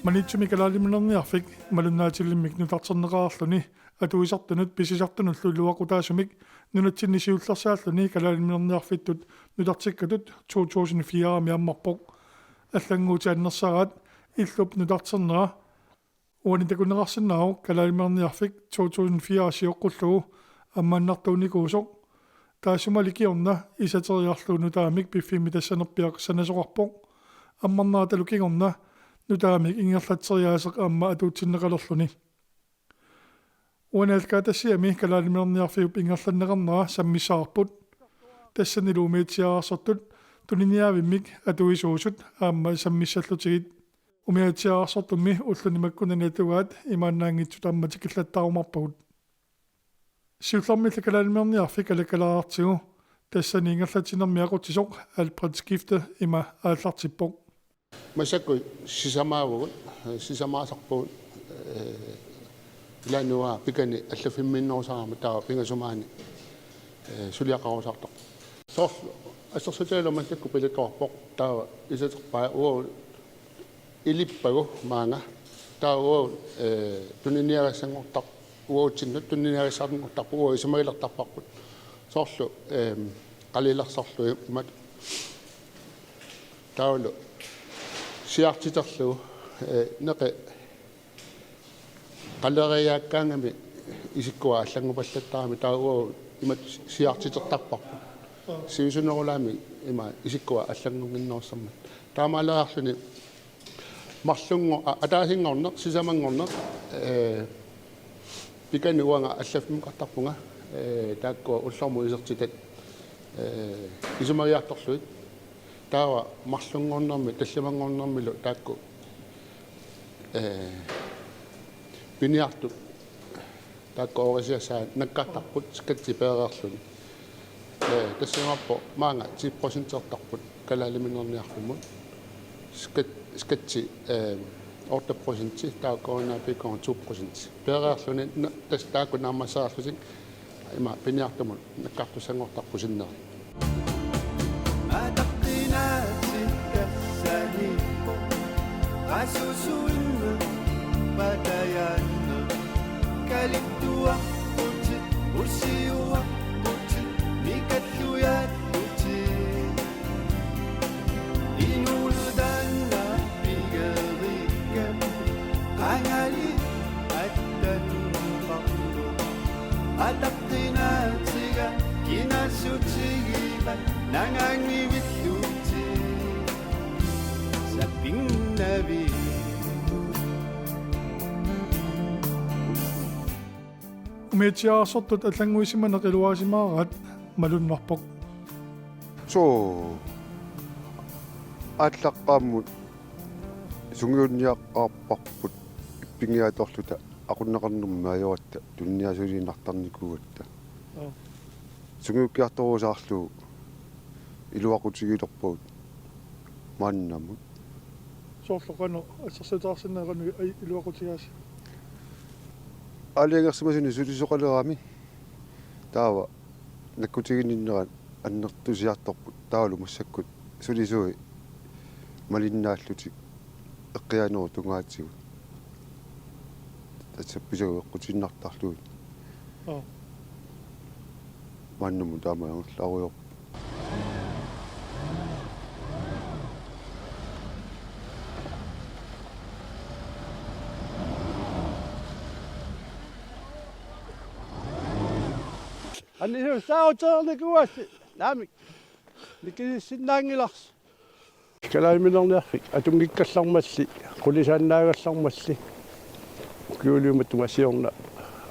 Manitsumi kalaliminnerniarfik malunnaatilimik nutarterneqaarluni atuisartunut pisisartunullu luaqutaasumik nunatsinisiullersaalluni kalaliminnerniarfittut nutartikkatut 2004 miammarpoq аллангуутианнерсараат иллуп нутартэрнера уанитакунеқарсинаау калалимерниарфик 2004 сиоққуллугу аммааннартууникуусоқ таасумаликиорна исатериарлуу нутаамик пиффими тассанерпиақ санасоқарпоқ аммарнааталукингорна нутаамик ингерлатсериаасеқ аама атуутсиннеқалерлуни уанаалкаатассиами калалимерниарфиуп ингерланнеқарнера саммисаарпут тассанилуумиитсиарсортут туниниавиммик атуисуусут аама саммиссаллутигит умиатсиарсортумми уллунимаккунанатугаат имааннаангитсут амматикиллаттаарумарпагут сиуллэрмилла калалимерниарфик алакалаартигу тассани ингерлатинермиақутсисоқ алпредскифте има ааллартиппоқ масакку сисамаавгут сисамаасарпуут лануа пикани аллафимминнерусарама таа пингасумаани сулиақарусартоқ сор ассерсутаалуман такку пиликкорпоқ таа исатерпаа уу илиппагу маанга таа уу туниниарассангортар уутсиннут туниниарассаарнгортарпу уу исумагилертарпарпут соорлу қалилерсарлу имат таулу сиартитерлу неқе қалериааккаангами исиккуа аллангупаллаттаарами таа уу имат сиартитертарпарпут сиусунерулаами има исиккуа аллангунгиннерсармат таамаалеарлуни марлунго атаасингорнеқ сисамангорнеқ пикануанга аллафмуқартарпунга тааккуа уллорму исертитат исумариарторлуит таава марлунгорнерми талламангорнермилу таакку пиниарту таакку орисиасаа наккартарпут скатсипереерлуни тассамаппо маанга 10% калалиминерниарфумут скатси 8% тааккоонапикон 2% переерлуни тас таакку наамассаарлусик има пиниартумут наккартусангортарпусиннери Asusunnu padayannu kaliktua uti ursiua uti mikatluya uti inuludanna bigarikam angali attanfaqlu ataqtinatiga kinasutigiba nangangivilluti sapinnavi умиатсиарсортут аллангуисиманеқилуасимаараат малуннарпоқ so атлаққааммут сунгиунниаққарпарпут иппингиаторлута aqunneqarnumma ajoatta tunniasuliinartarnikugatta сунгиуккиарторусаарлу илуақутигилерпуут мааннамут соорлоқано ассерсутаарсиннеқану илуақутигаас алиангерсимасуни сулисоқалерами таава наккутигиннерат аннертусиарторпут таалу массаккут сулисуи малиннааллутик эққианеру тунгаатсигут татсапписагу эққутиннартарлуут маннуму таамаангерлааруйор Anni saauterlikuassi naamik nikissinnaangilars kalaiminnerniarfik atungikkallarmalli qulisaannaagallarmalli kuuliumat tumasiorna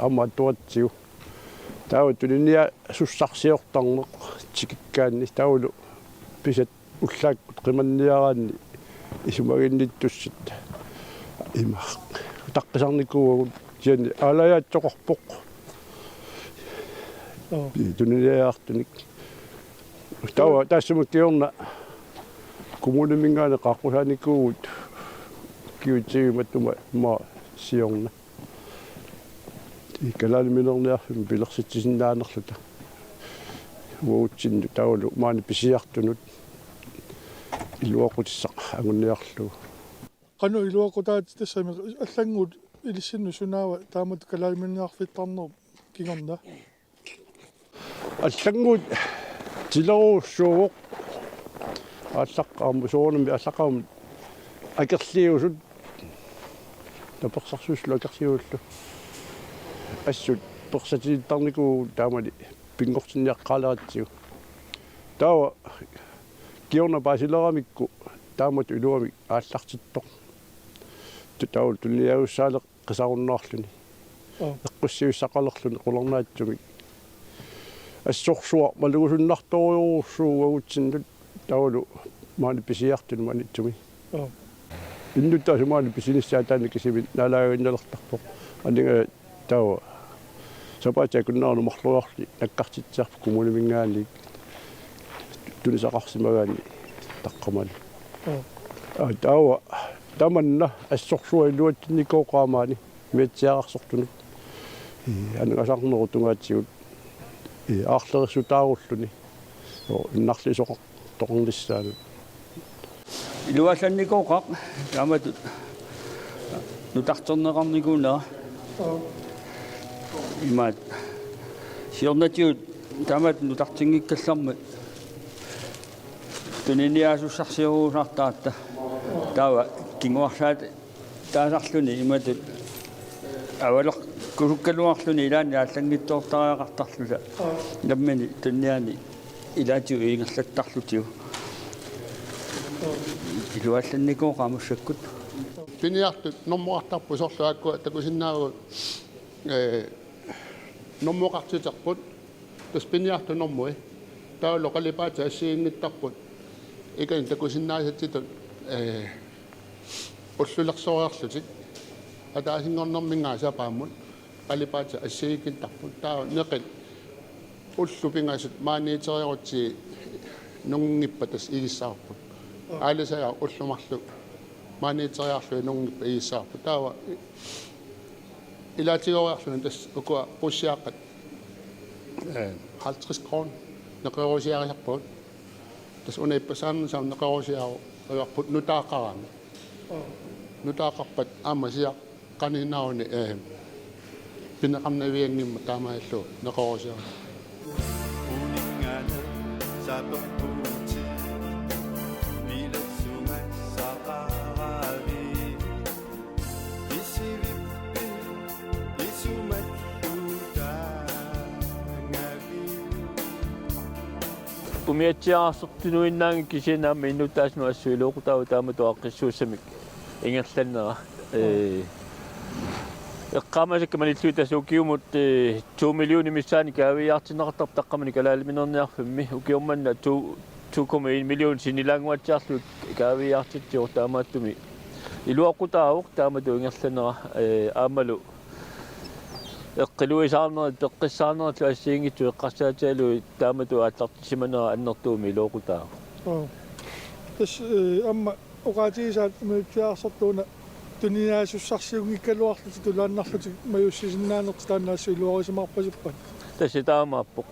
amma tuatsiu taawa tulinia sussarsiortarneq tikikkaanni taulu pisat ullaakkut qimanniaraanni isumaginnittussit ima taqqisarnikuugut Tian alajaatsoqorpoq. Tuniliaartunik. Tawa tassumukkiorna kommunemingaane qaqqusaanikkuut kiutsiumattuma ma siorna. Ikalaaliminерниарфим пилерситсиннааnerluta. Уутсинну таулу маани писиартунут илуоқутиссақ агунниарлу. Qanu iluaqutaat tassami аллангут илиссинну сунаава таамат калаиминниарфиттарнер кигорна. Аллангут тилеруссууоқ ааллаққарму соорнами аллаққарму акерлиусут таперсарсууслу акерлиуллу ассут персатилиттарнику таамали пингортинниаққалаатсиу таава киорна пасилерамикку таамат улуами ааллартиттоқ таул тулниауссаалеқ қисаруннаарлуни эққуссиуссақалерлуни қулернаатсуми ассорсуа малугусуннарториуссууагутсиннут таулу маани писиартуни манитсуми иннуттаа маани писиниссаатаани кисимит налаагинналертарпоқ анинга таава сапаатаа куннаарну марлуарли наккартитсаарпу коммунимингаани тунисақарсимагаани таққамал таава таманна ассорсуа илуатсинникооқаамаани миатсиарарсортунут аннагасаарнеру тунгаатсигут аарлерисутааруллуни иннарлисоқ тоқнлиссаанут илуалланникооқақ тааматут нутартернеқарникуунера имаат сиорнатиут таамат нутартингиккаллармат туниниаасуссарсируусартаатта таава кингуарлаат таасарлуни иматут авалеқ кусуккалуарлуни илаани ааллангиттоортариақартарлула наммани тунниани илаатиу иингерлаттарлутиу илуалланникооқамуссаккут пиниартут нормуартарпу сорлуакку такусиннаагу нормуқартитерпут тас пиниарту нормуи тауло қалипаата ассиингиттарпут икан такусиннаасаттитут уллулерсориарлутик атаасингорнэрмингаасапааммут қалипаата ассиикиттарпут таа неқит уллупингасут maaниитериорутси нунгиппа тас игиссаарпут аалисаа уллумарлу maaниитериарлу нунгиппа игиссаарпут таава илаатигориарлуни тас укуа пуссиаққат 50 крон неқерусиариарпут тас унаиппасааннасаам неқерусиару аварпут нутаақарами нутаақарпат аамасиа канинауни пинеқарнавиангимма таамааллу неқерусиару 우닝아는 사법부지 미래수만 사바비 이시비비 이수만 우다나비 Umiatsiaarsortunuinnaangi kisiinaamma innutaasnuassuiluuqutau taamatuaqqissuussamik ingerlannera eqqaamasakka manilluutas ukiumut 2 million missaani kaaviyaartineqartarp taqqamani kalaaliminerniarfimmi ukiummanna 2.1 million sinilaanguatsiarlu kaaviyaartitsior taamaattumi iluaqutaavuq taamatu ingerlannera aammalu eqqiluisаарneri peqqissaarnerlu assiingittu eqqarsaataalu taamatu aallartissimanera annertuumi iluoqutaavu тас амма оqaatigisaat миутсиаарсортууна туниаасуссарсиунгиккалуарлути тулааннарлути маюссисиннаанерт таанаассу илуарисимаарпасиппат тасситаамааппоқ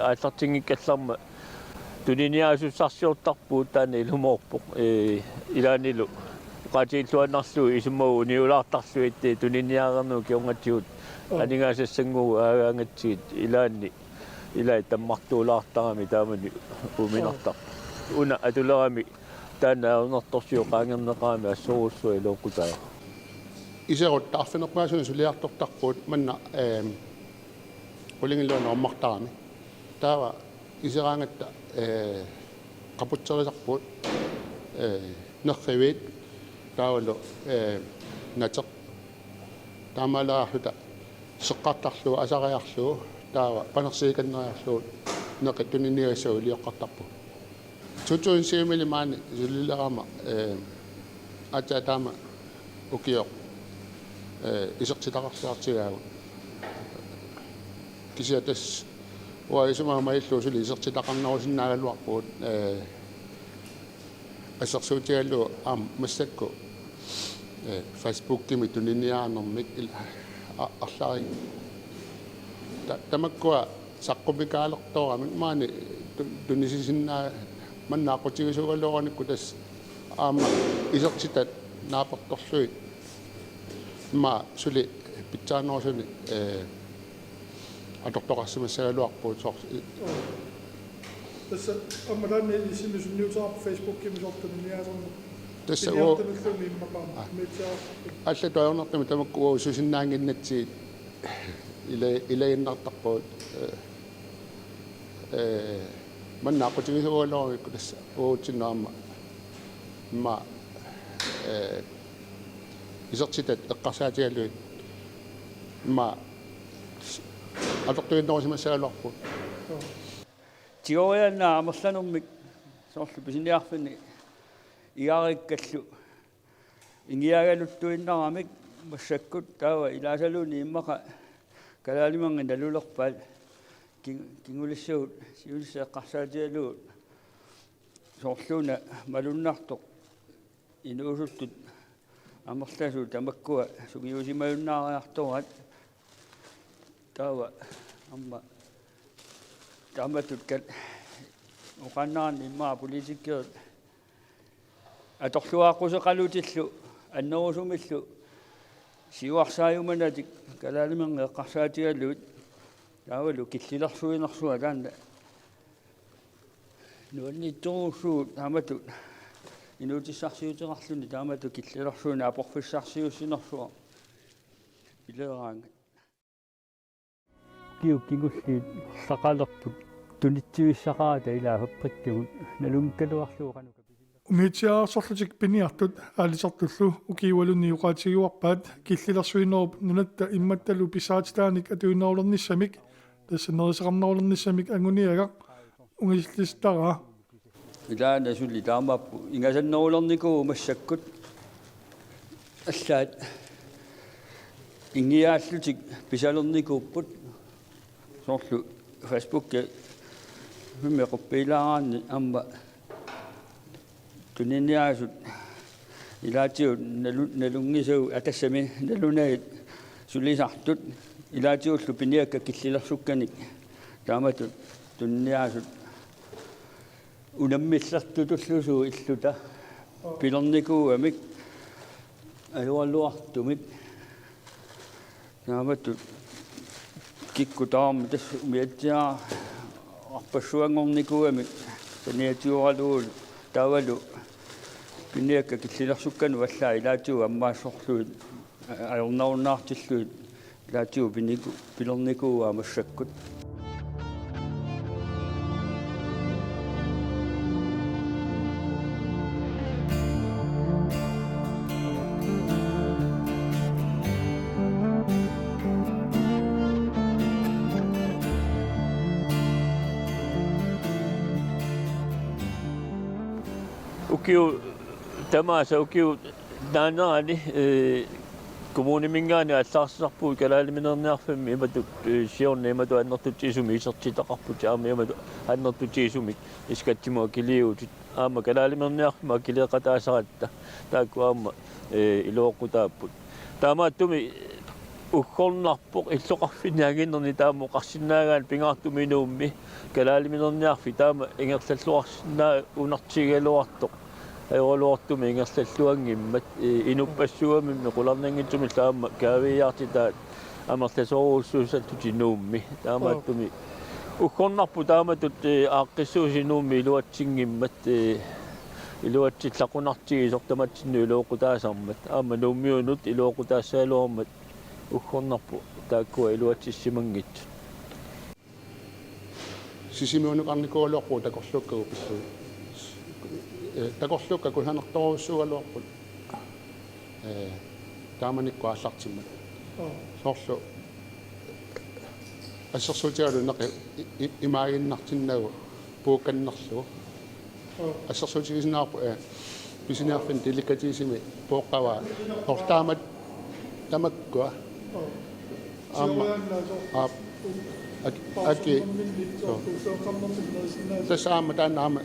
ааллартингиккалларма туниаасуссарсиортарпуут таана илумоорпоқ илаанилу оqaatiиллуаннарлу исуммау униулаартарлуитти туниниаарернуу киунгатсигут анигаассангуу аагаангатсигит илаанни илай таммартуулаартарами таамани уминартар уна атулерами таана унерторсио qaangerneqaami assurussua iluuqqutаа исерут таарфинерпаасуни сулиартортарпут манна улингилуана оммартарами таава исераангатта qaputserisarput нерривит таавалу натеқ таамалаарфута сеққартарлуу асариарлуу таава панерсииканнериарлуу неқаттуниниассуу лиоққартарпу тутуин сиимили маани сулилерама атаатаама укиоқ исертитақарлаартигааву кисиатас уаисумаамаиллуусули исертитақарнарусиннаагалуарпуут ассерсуутигаллу массакку Facebook кими туниниаарнэрмик арлари тамаккуа саққумикаалерторамик маани тунисисиннаа маннаақутигисугаллоораникку тас аама исертитат наапорторлуит ма сули питсааноорсуни атортоқарсимассагалуарпуут сорс tässä ammatanne isimys newsap Facebook kimis optimiaasonna tässä oo alla toornertami tamakku susinnaanginnatsi ilainnartarpuut mannaaqutigisugulloorikku tassa uutsinnaama ma isertitat eqqarsaatigalluit ma atortuinnorisimassagaluarpuut Tigoyanna amerlanummik soorlu pisiniarfini iarikkallu ingiagaluttuinnaramik massakkut taawa ilaasaluuni immaqa kalaalimangin nalulerpaal kingulissuut siulisseeqqarsaatigaluut soorluuna malunnartoq inuusuttut amerlasuu tamakkua sugiusimayunnaariartorat taawa amma taamatut uqannaarni immaa poliitikkiut atorluaaqquseqalutillu annerusumillu siuarsaayumanatik kalaalimangin eqqarsaatigaluut taavalu killilersuinersua taanna nuannitturuussuut taamatut inuutissarsiuteqarluni taamatu killilersuuna aporfissarsiussinersua ileraanga kiukingulliit saqalerput tunitsuissaqaata ilaa happrikkugut nalunkaluarluuqanuka Umitsiaarsorlutik piniartut aalisertullu ukiiwalunni uqaatigiuarpaat killilersuinerup nunatta immattalu pisaatitaanik atuinnerulernissamik tässä neriseqarnerulernissamik anguniagaq ungillistara ilaana sulli taamappu ingasannerulerniku massakkut allaat ingiaallutik pisalernikuupput soorlu Facebook mimmequppiilaaraanni amma tuniniaasut ilaatiut nalungisuu atassami nalunait sulisartut ilaatiullu piniakka killilersukkanik taamatut tuniniaasut unammillertutullusuu illuta pilernikuuamik alualluartumik taamatut kikkutaarmi tässä miettiä arpassuangornikuamik taniatiuraluul taavalu piniakka killilersukkanu allaa ilaatiu ammaassorluut ajornarunaartilluut ilaatiu pilernikuu massakkut ukiu tamasa ukiu naanaani kommunimingaani allaarsinerpuu kalaaliminerniarfammi imatut siorni imatu annertutiisumi isertitaqarput aama imatu annertutiisumik iskattimua kiliutit aama kalaaliminerniarfama kileqataasaratta taakku aama iluoqqutaapput taamaattumi ukkорнарпоq illoqarfiniaginnerni taamo qarsinnaagaan pingaartuminuummi kalaaliminerniarfi taama ingerlalluarsinnaa unartigaluartoq ajorluartumi ingerlalluangimmat inuppassuamimmi qularnangitsumi taama kaaviyaartitaat amerlasoruussuusattutinnuummi taamaattumi ukkорнарпу taamatut aaqqissuusinuummi iluatsingimmat iluatsillaqunartigisortamatsinnu iluoqqutaasarmat aama nuummiunut iluoqqutaassaaluarmat ukkорнарпу taakkua iluatsissimangit sisimiunuqarnikualuarpu takorlukkagu pillu takorlukka kulhanertoruussugaluarput taamanikku aallartimmat soorlu ассерсуутигалу неқи имаагиннартиннагу пуукканнерлугу ассерсуутигисинаарпу писиниарфин деликатисими пооққаваа ортаамат tamakkua Amma. aki tasaama taanaama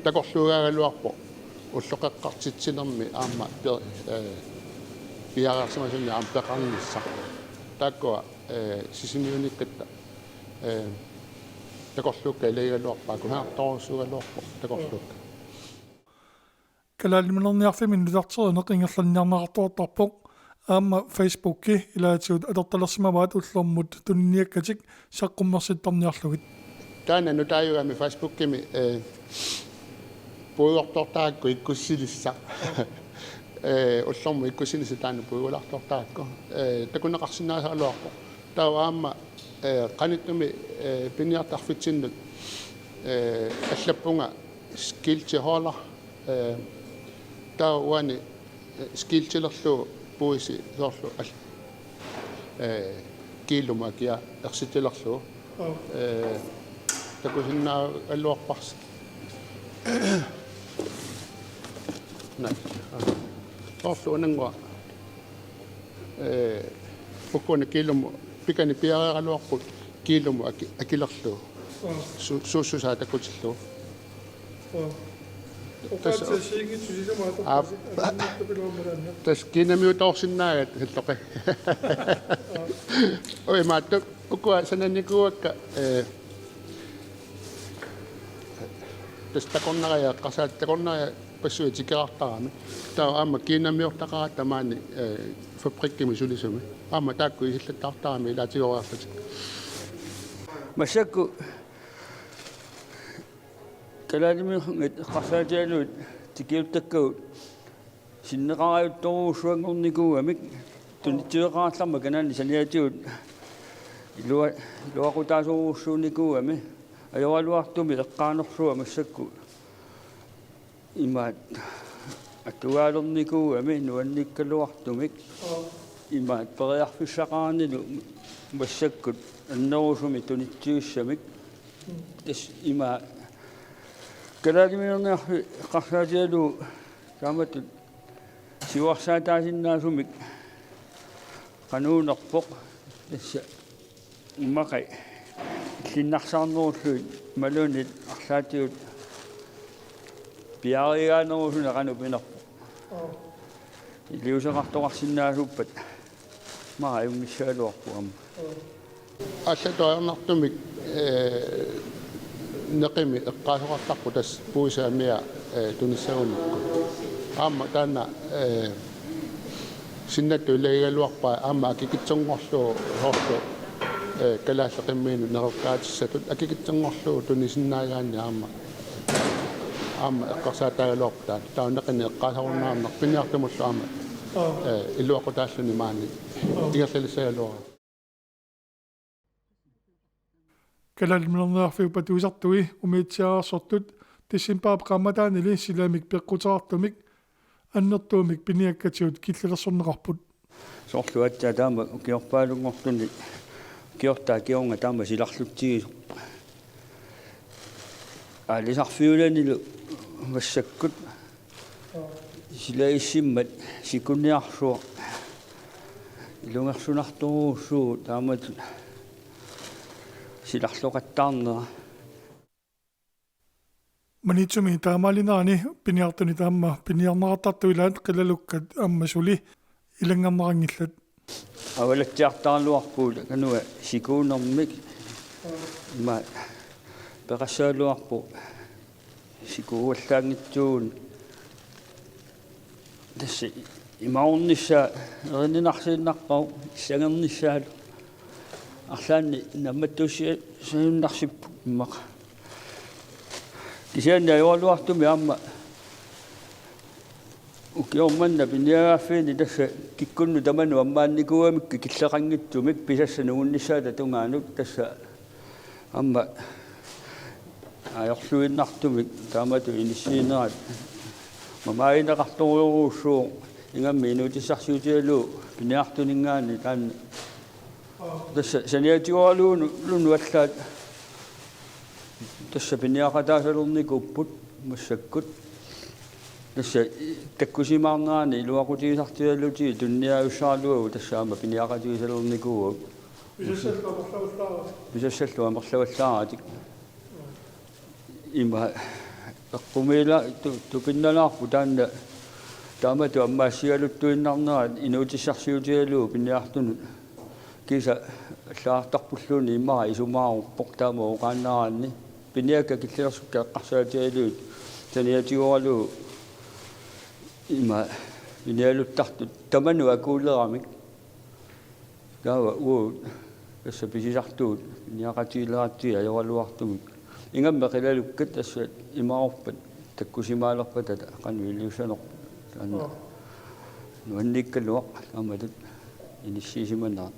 takorlugaagaluarpo ulloqeqqartitsinermi aamma piararsimasunni aam peqarnissa taakkua sisimiunikkatta takorlukka ilegaluarpaa kuhaartorusugaluarpo takorlukka Kalaallimanerniarfimi nutartereneq ingerlanniarnaqartuartarpoq aamma Facebookki ilaatigut atortalersimavaat ullormut tunniakkatik saqqummersittarniarlugit taana nutaayugami Facebookimi puuyortortaakku ikkussilissa ullormu ikkussilissa taana puugulartortaakku takuneqarsinnaasaaluarpo taawa aamma qanittumi piniartarfitsinnut allappunga skiltihola taawaani skiltilerlu puisi soorlu kiiluma kia ersitilerlu takusinnaa alluarpars nai soorlu anangua ukkuani kiilumu pikani piareeraluarpu kiilumu akilerlu suussusaa takutillu tas kinamiutorsinnaagat hilloqi oi maattu ukua sanannikuakka tas takornaraja qasaatteqornaraja passui tikerartarami taa aamma kinamiortaqarat tamaani fabrikkimi sulisumi aamma taakku isillattartarami ilaatigoraarlatik masakku kalaalimi qasaatialuut tikiuttakkuut sinneqaraayuttoruussuangornikuugamik tunittiuqaarlarma kanaani saniatiut luaqutaasuruussuunikuugami ajoraluartumi eqqaanerlua massakku imaat atuaalernikuugami nuannikkaluartumik imaat periarfissaqaarnilu massakkut annerusumi tunittiussamik tas imaa kalaaliminerniarfi qarsaatialu taamatut siuarsaataasinnaassumik qanuunerpoq tassa immaqai illinnarsaarnerulluit malunit arsaatiut piariigaanerusuna qanupinerpoq iliuseqartoqarsinnaasuppat maa yungissaaluarpu amma allatoarnartumik neqimi eqqaasoqartarpu tas puusaamia tunissagunikku aamma taana sinnattu ilegaluarpaa aamma akikitserngorlu horlu kalaalleqimmiinu nerukkaatisatut akikitserngorlu tunisinnaaгаanni aamma eqqarsaataagaluarpu taunneqini eqqaasorunnaarneq piniartumullu aamma illuaqutaalluni maani ingerlalissaagaluara kalaallimanerniarfiu patuisartui umiitsiarsortut tissimpaap qammataanili silaamik peqqutaartumik annertuumik piniakkatiut killalersorneqarput soorluattaa taama ukiorpaalungorluni ukiortaa kiornga taama silarluttigisu aalisarfiulanilu massakkut silaissimmat sikunniarsuo ilungersunartoruussuu taamatut silarloqattaarnera manitsumi taamaalinaani piniartuni taamma piniarnaqartartuilaat qilalukkat ammasuli ilangarnerangillat awalatsiartaarluarpuut kanua sikuunermik ima peqassaaluarpu sikuuallaangitsuun tassa imaornissaa erinninarsiinnaqqau issangernissaal арлаанни намматтуусси саюннарсиппу иммаqa кисианна юалуартуми аама укиорманна пиниагааффини тасса киккунну таману аммаанникуамикки киллеқангитсумик писасса нугуннissaата тунгаанук тасса аама аёрлуиннартумик таамату иниссиинерат мамаинеқарторуйоруussuu ингамми инуутиссарсуутиалу пиниартунингаани таанна tässä saniatigoaluun lunnuallaat tässä piniaqataasalurni kupput massakkut tässä takkusimaarnaani iluaqutigisartualluti tunniaussaarluagu tassaama piniaqatigisalernikuugu pisassallu amerlavallaaratik ima eqqumila tupinnalaarpu taanna taamatu ammaasigaluttuinnarneraat inuutissarsiutialuu pinniartunut kisa allaartarpulluuni immaa isumaaruppok taamau qaannaraanni piniakka killersukke eqqarsaatialuut taniatioraluu ima pinialuttartut tamanu akuuleramik taava uu tässä pisisartuut piniaqatiileraattia ajoraluartumik ingamma qilalukkat tässä imaarpat takkusimaalerpatata qanuiliussanerpa taanna nuannikkaluaq taamatut inissiisimanaa